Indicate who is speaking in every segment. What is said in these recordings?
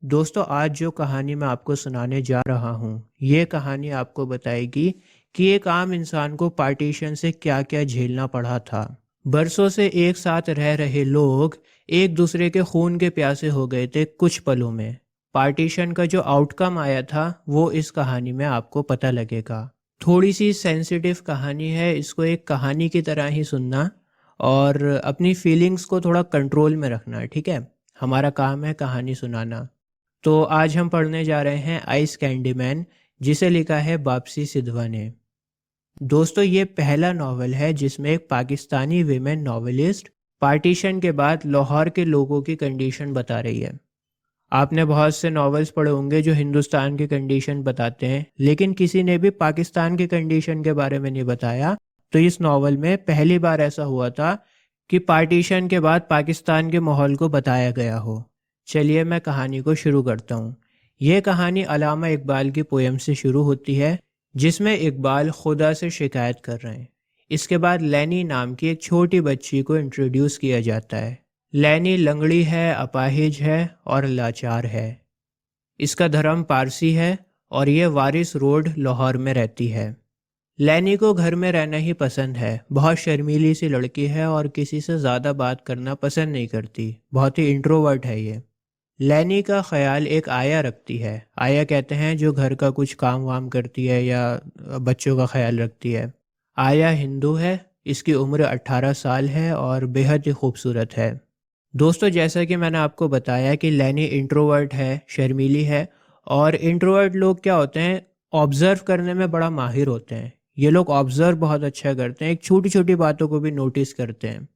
Speaker 1: दोस्तों, आज जो कहानी मैं आपको सुनाने जा रहा हूँ, ये कहानी आपको बताएगी कि एक आम इंसान को पार्टीशन से क्या-क्या झेलना पड़ा था। बरसों से एक साथ रह रहे लोग एक दूसरे के खून के प्यासे हो गए थे कुछ पलों में। पार्टीशन का जो आउटकम आया था, वो इस कहानी में आपको पता लगेगा। थोड़ी सी सेंसिटिव कहानी है, इसको एक कहानी की तरह ही सुनना और अपनी फीलिंग्स को थोड़ा कंट्रोल में रखना, ठीक है? हमारा काम है कहानी सुनाना। तो आज हम पढ़ने जा रहे हैं आइस कैंडी मैन, जिसे लिखा है वापसी सिद्धवा ने। दोस्तों, ये पहला नॉवल है जिसमें एक पाकिस्तानी वीमेन नॉवेलिस्ट पार्टीशन के बाद लाहौर के लोगों की कंडीशन बता रही है। आपने बहुत से नॉवेल्स पढ़े होंगे जो हिंदुस्तान की कंडीशन बताते हैं, लेकिन किसी ने भी पाकिस्तान की कंडीशन के बारे में नहीं बताया। तो इस नॉवल में पहली बार ऐसा हुआ था कि पार्टीशन के बाद पाकिस्तान के माहौल को बताया गया हो। चलिए मैं कहानी को शुरू करता हूँ। यह कहानी अलामा इकबाल की पोयम से शुरू होती है, जिसमें इकबाल खुदा से शिकायत कर रहे हैं। इसके बाद लैनी नाम की एक छोटी बच्ची को इंट्रोड्यूस किया जाता है। लैनी लंगड़ी है, अपाहिज है और लाचार है। इसका धर्म पारसी है और ये वारिस रोड लाहौर में रहती है। लैनी को घर में रहना ही पसंद है। बहुत शर्मीली सी लड़की है और किसी से ज़्यादा बात करना पसंद नहीं करती। बहुत ही इंट्रोवर्ट है ये। लैनी का ख्याल एक आया रखती है। आया कहते हैं जो घर का कुछ काम वाम करती है या बच्चों का ख्याल रखती है। आया हिंदू है, इसकी उम्र 18 साल है और बेहद ही खूबसूरत है। दोस्तों, जैसा कि मैंने आपको बताया कि लैनी इंट्रोवर्ट है, शर्मीली है। और इंट्रोवर्ट लोग क्या होते हैं, ऑब्ज़र्व करने में बड़ा माहिर होते हैं। ये लोग ऑब्ज़र्व बहुत अच्छा करते हैं, एक छोटी छोटी बातों को भी नोटिस करते हैं।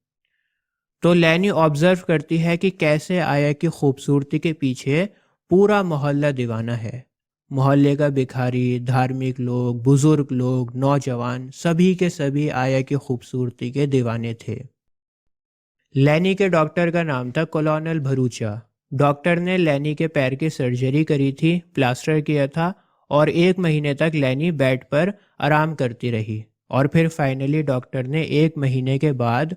Speaker 1: तो लैनी ऑब्जर्व करती है कि कैसे आया की खूबसूरती के पीछे पूरा मोहल्ला दीवाना है। मोहल्ले का भिखारी, धार्मिक लोग, बुजुर्ग लोग, नौजवान, सभी के सभी आया की खूबसूरती के दीवाने थे। लैनी के डॉक्टर का नाम था कॉलोनल भरूचा। डॉक्टर ने लैनी के पैर की सर्जरी करी थी, प्लास्टर किया था और 1 महीने तक लैनी बेड पर आराम करती रही। और फिर फाइनली डॉक्टर ने 1 महीने के बाद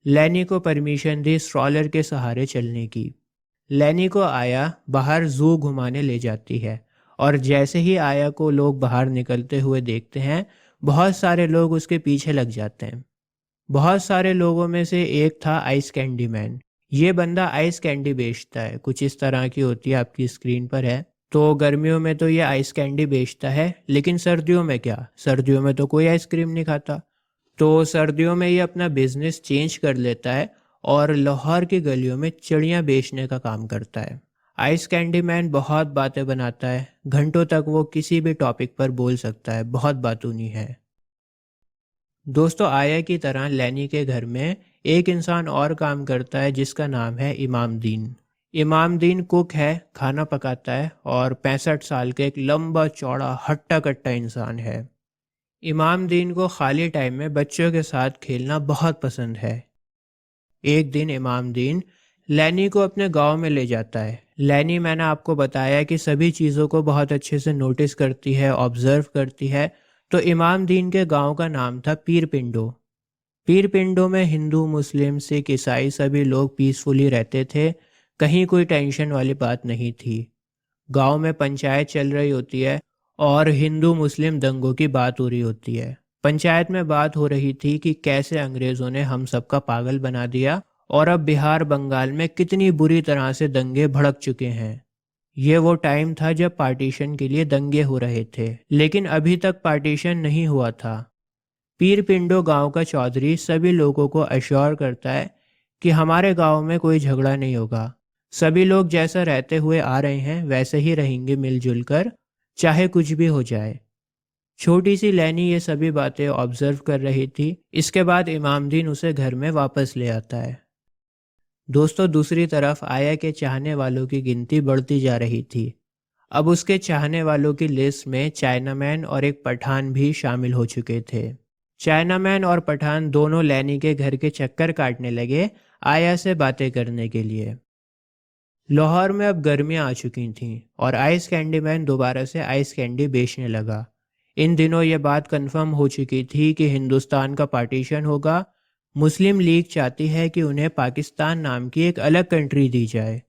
Speaker 1: लैनी को परमिशन दी स्ट्रॉलर के सहारे चलने की। लैनी को आया बाहर जू घुमाने ले जाती है और जैसे ही आया को लोग बाहर निकलते हुए देखते हैं, बहुत सारे लोग उसके पीछे लग जाते हैं। बहुत सारे लोगों में से एक था आइस कैंडी मैन। ये बंदा आइस कैंडी बेचता है, कुछ इस तरह की होती है, आपकी स्क्रीन पर है। तो गर्मियों में तो ये आइस कैंडी बेचता है, लेकिन सर्दियों में क्या, सर्दियों में तो कोई आइसक्रीम नहीं खाता। तो सर्दियों में ये अपना बिजनेस चेंज कर लेता है और लाहौर की गलियों में चिड़ियाँ बेचने का काम करता है। आइस कैंडी मैन बहुत बातें बनाता है, घंटों तक वो किसी भी टॉपिक पर बोल सकता है, बहुत बातूनी है। दोस्तों, आया की तरह लैनी के घर में एक इंसान और काम करता है जिसका नाम है इमाम दीन। इमाम दीन कुक है, खाना पकाता है और 65 साल के एक लंबा चौड़ा हट्टा कट्टा इंसान है। इमाम दीन को खाली टाइम में बच्चों के साथ खेलना बहुत पसंद है। एक दिन इमाम दीन लैनी को अपने गांव में ले जाता है। लैनी, मैंने आपको बताया कि सभी चीज़ों को बहुत अच्छे से नोटिस करती है, ऑब्जर्व करती है। तो इमाम दीन के गांव का नाम था पीर पिंडो। पीर पिंडो में हिंदू, मुस्लिम, सिख, ईसाई सभी लोग पीसफुली रहते थे। कहीं कोई टेंशन वाली बात नहीं थी। गांव में पंचायत चल रही होती है और हिंदू मुस्लिम दंगों की बात हो रही होती है। पंचायत में बात हो रही थी कि कैसे अंग्रेज़ों ने हम सबका पागल बना दिया और अब बिहार बंगाल में कितनी बुरी तरह से दंगे भड़क चुके हैं। ये वो टाइम था जब पार्टीशन के लिए दंगे हो रहे थे, लेकिन अभी तक पार्टीशन नहीं हुआ था। पीर पिंडो गांव का चौधरी सभी लोगों को अश्योर करता है कि हमारे गांव में कोई झगड़ा नहीं होगा। सभी लोग जैसा रहते हुए आ रहे हैं वैसे ही रहेंगे मिलजुल कर, चाहे कुछ भी हो जाए। छोटी सी लैनी ये सभी बातें ऑब्जर्व कर रही थी। इसके बाद इमामदीन उसे घर में वापस ले आता है। दोस्तों, दूसरी तरफ आया के चाहने वालों की गिनती बढ़ती जा रही थी। अब उसके चाहने वालों की लिस्ट में चाइनामैन और एक पठान भी शामिल हो चुके थे। चाइनामैन और पठान दोनों लैनी के घर के चक्कर काटने लगे आया से बातें करने के लिए। लाहौर में अब गर्मियां आ चुकी थीं और आइस कैंडी मैन दोबारा से आइस कैंडी बेचने लगा। इन दिनों ये बात कंफर्म हो चुकी थी कि हिंदुस्तान का पार्टीशन होगा। मुस्लिम लीग चाहती है कि उन्हें पाकिस्तान नाम की एक अलग कंट्री दी जाए।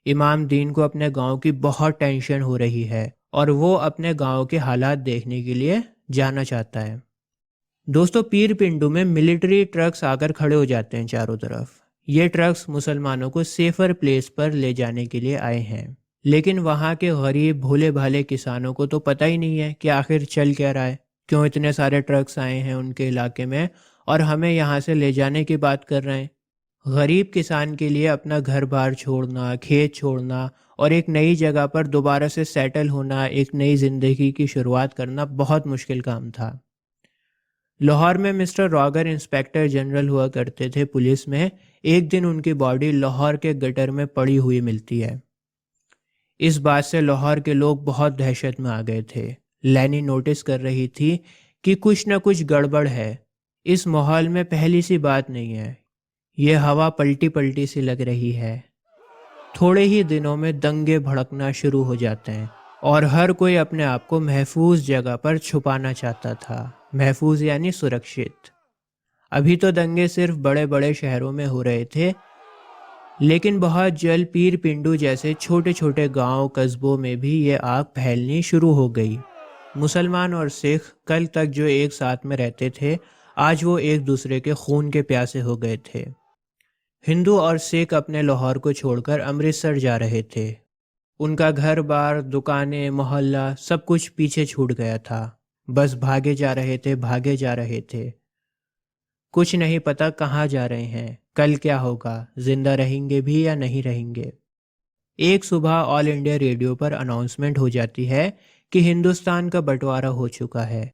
Speaker 1: इमाम दीन को अपने गांव की बहुत टेंशन हो रही है और वो अपने गांव के हालात देखने के लिए जाना चाहता है। दोस्तों, पीर पिंडू में मिलिट्री ट्रक्स आकर खड़े हो जाते हैं चारों तरफ। ये ट्रक्स मुसलमानों को सेफर प्लेस पर ले जाने के लिए आए हैं, लेकिन वहाँ के गरीब भोले भाले किसानों को तो पता ही नहीं है कि आखिर चल क्या रहा है, क्यों इतने सारे ट्रक्स आए हैं उनके इलाके में और हमें यहाँ से ले जाने की बात कर रहे हैं। गरीब किसान के लिए अपना घर बार छोड़ना, खेत छोड़ना और एक नई जगह पर दोबारा से सेटल होना, एक नई जिंदगी की शुरुआत करना बहुत मुश्किल काम था। लाहौर में मिस्टर रॉगर इंस्पेक्टर जनरल हुआ करते थे पुलिस में। एक दिन उनकी बॉडी लाहौर के गटर में पड़ी हुई मिलती है। इस बात से लाहौर के लोग बहुत दहशत में आ गए थे। लैनी नोटिस कर रही थी कि कुछ न कुछ गड़बड़ है। इस माहौल में पहली सी बात नहीं है, ये हवा पलटी पलटी सी लग रही है। थोड़े ही दिनों में दंगे भड़कना शुरू हो जाते हैं और हर कोई अपने आप को महफूज जगह पर छुपाना चाहता था। महफूज यानी सुरक्षित। अभी तो दंगे सिर्फ बड़े बड़े शहरों में हो रहे थे, लेकिन बहुत जल्द पीर पिंडू जैसे छोटे छोटे गांव कस्बों में भी ये आग फैलनी शुरू हो गई। मुसलमान और सिख कल तक जो एक साथ में रहते थे, आज वो एक दूसरे के खून के प्यासे हो गए थे। हिंदू और सिख अपने लाहौर को छोड़कर अमृतसर जा रहे थे। उनका घर बार, दुकानें, मोहल्ला सब कुछ पीछे छूट गया था। बस भागे जा रहे थे, भागे जा रहे थे। कुछ नहीं पता कहाँ जा रहे हैं, कल क्या होगा, जिंदा रहेंगे भी या नहीं रहेंगे। एक सुबह ऑल इंडिया रेडियो पर अनाउंसमेंट हो जाती है कि हिंदुस्तान का बंटवारा हो चुका है।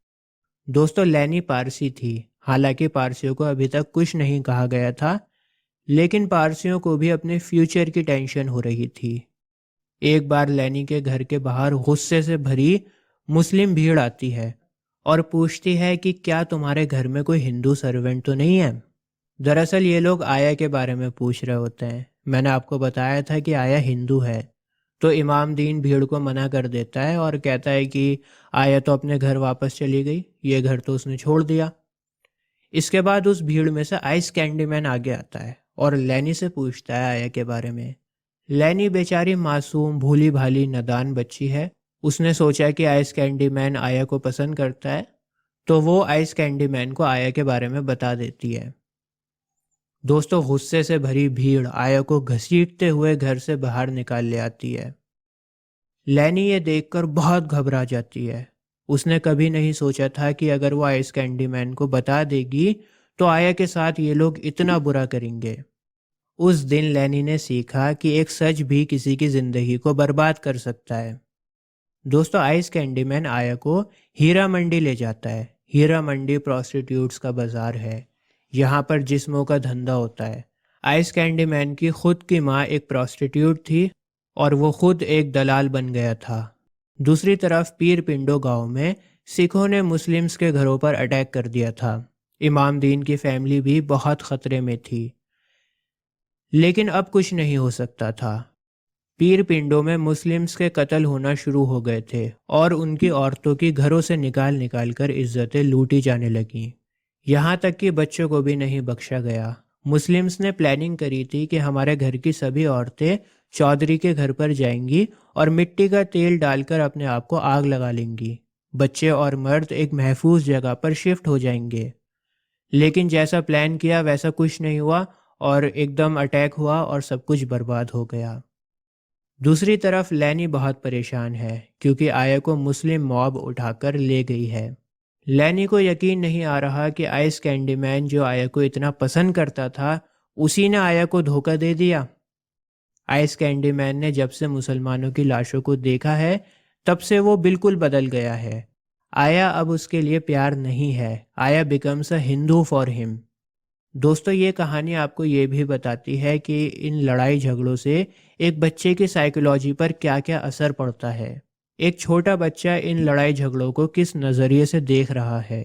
Speaker 1: दोस्तों, लैनी पारसी थी। हालांकि पारसियों को अभी तक कुछ नहीं कहा गया था, लेकिन पारसियों को भी अपने फ्यूचर की टेंशन हो रही थी। एक बार लैनी के घर के बाहर गुस्से से भरी मुस्लिम भीड़ आती है और पूछती है कि क्या तुम्हारे घर में कोई हिंदू सर्वेंट तो नहीं है। दरअसल ये लोग आया के बारे में पूछ रहे होते हैं। मैंने आपको बताया था कि आया हिंदू है। तो इमाम दीन भीड़ को मना कर देता है और कहता है कि आया तो अपने घर वापस चली गई, ये घर तो उसने छोड़ दिया। इसके बाद उस भीड़ में से आइस कैंडी मैन आगे आता है और लैनी से पूछता है आया के बारे में। लैनी बेचारी मासूम भोली भाली नादान बच्ची है। उसने सोचा कि आइस कैंडी मैन आया को पसंद करता है, तो वो आइस कैंडी मैन को आया के बारे में बता देती है। दोस्तों, गुस्से से भरी भीड़ आया को घसीटते हुए घर से बाहर निकाल ले आती है। लैनी ये देखकर बहुत घबरा जाती है। उसने कभी नहीं सोचा था कि अगर वो आइस कैंडी मैन को बता देगी तो आया के साथ ये लोग इतना बुरा करेंगे। उस दिन लैनी ने सीखा कि एक सच भी किसी की जिंदगी को बर्बाद कर सकता है। दोस्तों, आइस कैंडी मैन आया को हीरा मंडी ले जाता है। हीरा मंडी प्रोस्टिट्यूट्स का बाजार है। यहाँ पर जिस्मों का धंधा होता है। आइस कैंडी मैन की खुद की माँ एक प्रोस्टिट्यूट थी और वो खुद एक दलाल बन गया था। दूसरी तरफ पीर पिंडो गांव में सिखों ने मुस्लिम्स के घरों पर अटैक कर दिया था। इमाम दीन की फैमिली भी बहुत खतरे में थी, लेकिन अब कुछ नहीं हो सकता था। पीर पिंडों में मुस्लिम्स के कत्ल होना शुरू हो गए थे और उनकी औरतों की घरों से निकाल निकाल कर इज्जतें लूटी जाने लगीं। यहाँ तक कि बच्चों को भी नहीं बख्शा गया। मुस्लिम्स ने प्लानिंग करी थी कि हमारे घर की सभी औरतें चौधरी के घर पर जाएंगी और मिट्टी का तेल डालकर अपने आप को आग लगा लेंगी। बच्चे और मर्द एक महफूज जगह पर शिफ्ट हो जाएंगे। लेकिन जैसा प्लान किया वैसा कुछ नहीं हुआ और एकदम अटैक हुआ और सब कुछ बर्बाद हो गया। दूसरी तरफ लैनी बहुत परेशान है क्योंकि आया को मुस्लिम मॉब उठाकर ले गई है। लैनी को यकीन नहीं आ रहा कि आइस कैंडी मैन जो आया को इतना पसंद करता था, उसी ने आया को धोखा दे दिया। आइस कैंडी मैन ने जब से मुसलमानों की लाशों को देखा है, तब से वो बिल्कुल बदल गया है। आया अब उसके लिए प्यार नहीं है। आया becomes a Hindu for him. दोस्तों, ये कहानी आपको ये भी बताती है कि इन लड़ाई झगड़ों से एक बच्चे की साइकोलॉजी पर क्या क्या असर पड़ता है। एक छोटा बच्चा इन लड़ाई झगड़ों को किस नज़रिए से देख रहा है।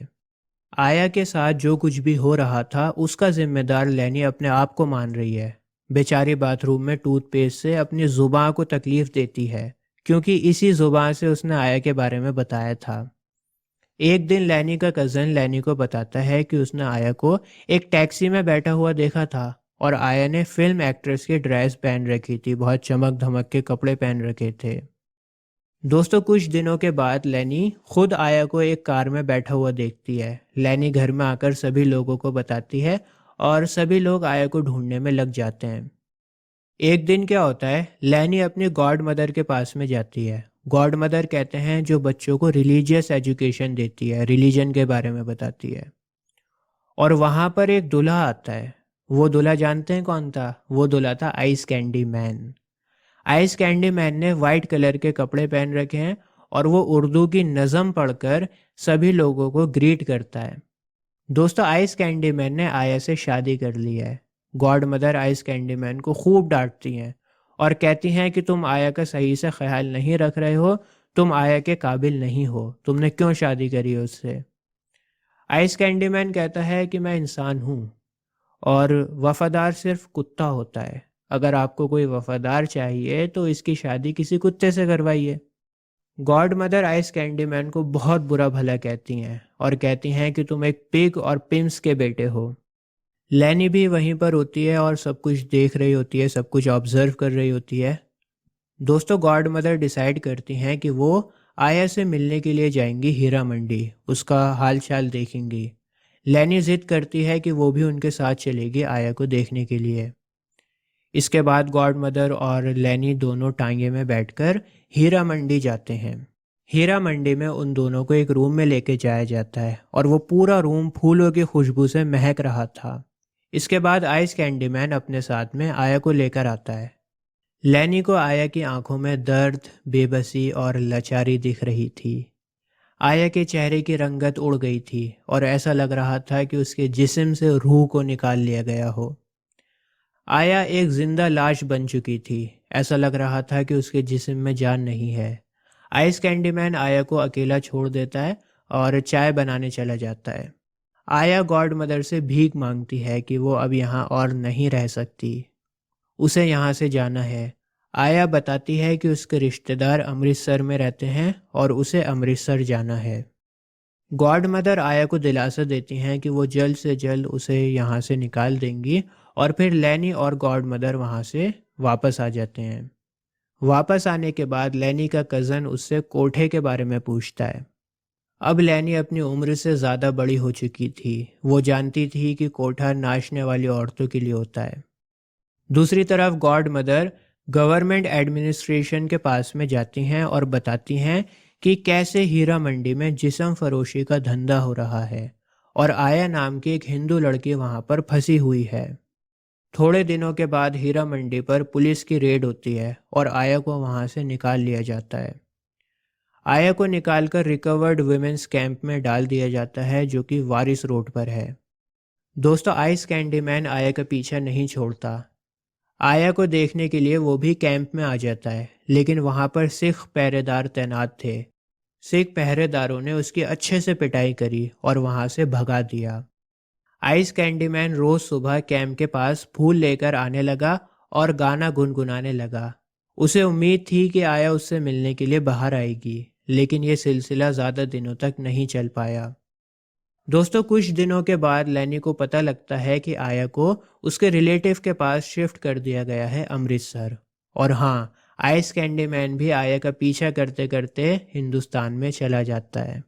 Speaker 1: आया के साथ जो कुछ भी हो रहा था उसका जिम्मेदार लैनी अपने आप को मान रही है। बेचारी बाथरूम में टूथपेस्ट से अपनी जुबान को तकलीफ देती है क्योंकि इसी जुबान से उसने आया के बारे में बताया था। एक दिन लैनी का कज़न लैनी को बताता है कि उसने आया को एक टैक्सी में बैठा हुआ देखा था और आया ने फिल्म एक्ट्रेस की ड्रेस पहन रखी थी, बहुत चमक धमक के कपड़े पहन रखे थे। दोस्तों कुछ दिनों के बाद लेनी खुद आया को एक कार में बैठा हुआ देखती है। लेनी घर में आकर सभी लोगों को बताती है और सभी लोग आया को ढूंढने में लग जाते हैं। एक दिन क्या होता है, लेनी अपनी गॉड मदर के पास में जाती है। गॉड मदर कहते हैं जो बच्चों को रिलीजियस एजुकेशन देती है, रिलीजन के बारे में बताती है। और वहाँ पर एक दूल्हा आता है। वो दूल्हा जानते हैं कौन था? वो दूल्हा था ice candy man. Ice candy man ने वाइट कलर के कपड़े पहन रखे हैं और वो उर्दू की नज़म पढ़कर सभी लोगों को ग्रीट करता है। दोस्तों आइस कैंडी मैन ने आया से शादी कर ली है। God mother ice candy man को खूब डांटती हैं और कहती हैं कि तुम आया का सही से ख्याल नहीं रख रहे हो, तुम आया के काबिल नहीं हो, तुमने क्यों शादी करी उससे। आइस कैंडी मैन कहता है कि मैं इंसान हूँ और वफादार सिर्फ कुत्ता होता है। अगर आपको कोई वफादार चाहिए तो इसकी शादी किसी कुत्ते से करवाइए। God mother ice candy man को बहुत बुरा भला कहती हैं और कहती हैं कि तुम एक पिग और पिम्स के बेटे हो। लैनी भी वहीं पर होती है और सब कुछ देख रही होती है, सब कुछ ऑब्जर्व कर रही होती है। दोस्तों गॉड मदर डिसाइड करती हैं कि वो आया से मिलने के लिए जाएंगी हीरा मंडी, उसका हाल चाल देखेंगी। लैनी जिद करती है कि वो भी उनके साथ चलेगी आया को देखने के लिए। इसके बाद गॉड मदर और लैनी दोनों टांगे में बैठकर हीरा मंडी जाते हैं। हीरा मंडी में उन दोनों को एक रूम में लेके जाया जाता है और वो पूरा रूम फूलों की खुशबू से महक रहा था। इसके बाद आइस कैंडी मैन अपने साथ में आया को लेकर आता है। लैनी को आया की आंखों में दर्द, बेबसी और लाचारी दिख रही थी। आया के चेहरे की रंगत उड़ गई थी और ऐसा लग रहा था कि उसके जिस्म से रूह को निकाल लिया गया हो। आया एक जिंदा लाश बन चुकी थी, ऐसा लग रहा था कि उसके जिस्म में जान नहीं है। आइस कैंडी मैन आया को अकेला छोड़ देता है और चाय बनाने चला जाता है। आया गॉड मदर से भीख मांगती है कि वो अब यहाँ और नहीं रह सकती, उसे यहाँ से जाना है। आया बताती है कि उसके रिश्तेदार अमृतसर में रहते हैं और उसे अमृतसर जाना है। गॉड मदर आया को दिलासा देती हैं कि वो जल्द से जल्द उसे यहाँ से निकाल देंगी और फिर लैनी और गॉड मदर वहाँ से वापस आ जाते हैं। वापस आने के बाद लैनी का कज़न उससे कोठे के बारे में पूछता है। अब लैनी अपनी उम्र से ज़्यादा बड़ी हो चुकी थी, वो जानती थी कि कोठा नाचने वाली औरतों के लिए होता है। दूसरी तरफ गॉड मदर गवर्नमेंट एडमिनिस्ट्रेशन के पास में जाती हैं और बताती हैं कि कैसे हीरा मंडी में जिस्म फरोशी का धंधा हो रहा है और आया नाम की एक हिंदू लड़की वहाँ पर फंसी हुई है। थोड़े दिनों के बाद हीरा मंडी पर पुलिस की रेड होती है और आया को वहाँ से निकाल लिया जाता है। आया को निकालकर रिकवर्ड वुमेन्स कैंप में डाल दिया जाता है जो कि वारिस रोड पर है। दोस्तों आइस कैंडी मैन आया का पीछा नहीं छोड़ता। आया को देखने के लिए वो भी कैंप में आ जाता है, लेकिन वहाँ पर सिख पहरेदार तैनात थे। सिख पहरेदारों ने उसकी अच्छे से पिटाई करी और वहाँ से भगा दिया। आइस कैंडी मैन रोज सुबह कैंप के पास फूल लेकर आने लगा और गाना गुनगुनाने लगा। उसे उम्मीद थी कि आया उससे मिलने के लिए बाहर आएगी, लेकिन ये सिलसिला ज़्यादा दिनों तक नहीं चल पाया। दोस्तों कुछ दिनों के बाद लैनी को पता लगता है कि आया को उसके रिलेटिव के पास शिफ्ट कर दिया गया है अमृतसर। और हाँ, आइस कैंडी मैन भी आया का पीछा करते करते हिंदुस्तान में चला जाता है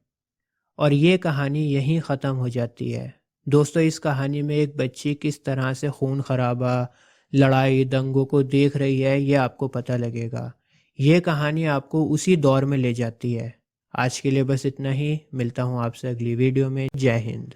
Speaker 1: और ये कहानी यहीं ख़त्म हो जाती है। दोस्तों इस कहानी में एक बच्ची किस तरह से खून खराबा, लड़ाई दंगों को देख रही है, ये आपको पता लगेगा। ये कहानी आपको उसी दौर में ले जाती है। आज के लिए बस इतना ही, मिलता हूँ आपसे अगली वीडियो में। जय हिंद।